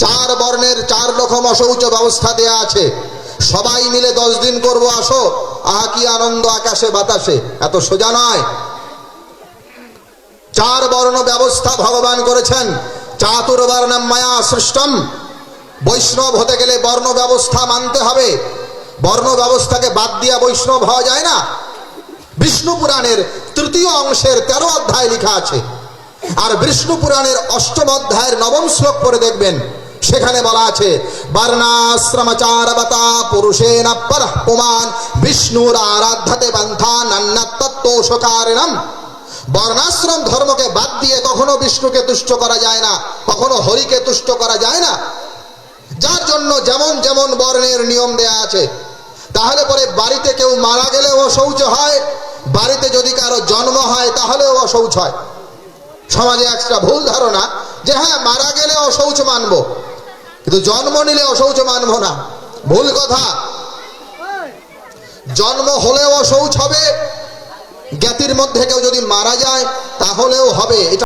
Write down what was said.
চার বর্ণের 4 রকম অশৌচ ব্যবস্থা দেয়া আছে। সবাই মিলে 10 দিন করব, আসো। আহা কি আনন্দ আকাশে বাতাসে, এত সোজা নয়। 4 বর্ণ ব্যবস্থা ভগবান করেছেন। চাতুর্বর্ণম মায়া সৃষ্টম। বৈষ্ণব হতে গেলে বর্ণ ব্যবস্থা মানতে হবে। বর্ণ ব্যবস্থাকে বাদ দিয়া বৈষ্ণব হওয়া যায় না। বিষ্ণু পুরাণের 3য় অংশের 13 অধ্যায় লেখা আছে। আর বিষ্ণু পুরাণের 8ম অধ্যায়ের 9ম শ্লোক পড়ে দেখবেন, সেখানে বলা আছে বর্ণাশ্রমাচারবতা পুরুষেণ পরঃ পুমান বিষ্ণুর আরাধ্যতে পন্থান অন্যতত্ত্বশকারিণম। বর্ণাশ্রম ধর্মকে বাদ দিয়ে কখনো বিষ্ণুকে তুষ্ট করা যায় না, কখনো হরিকে তুষ্ট করা যায় না। যার জন্য যেমন যেমন বর্ণের নিয়ম দেয়া আছে। তাহলে পরে বাড়িতে কেউ মারা গেলেও অশৌচ হয়, বাড়িতে যদি কারো জন্ম হয় তাহলেও অশৌচ হয়। সমাজে একটা ভুল ধারণা যে হ্যাঁ মারা গেলে অশৌচ মানবো, কিন্তু জন্ম নিলে অশৌচ মানবো না। ভুল কথা। জন্ম হলেও অশৌচ হবে, জ্ঞাতির মধ্যে কেউ যদি মারা যায় তাহলেও হবে। এটা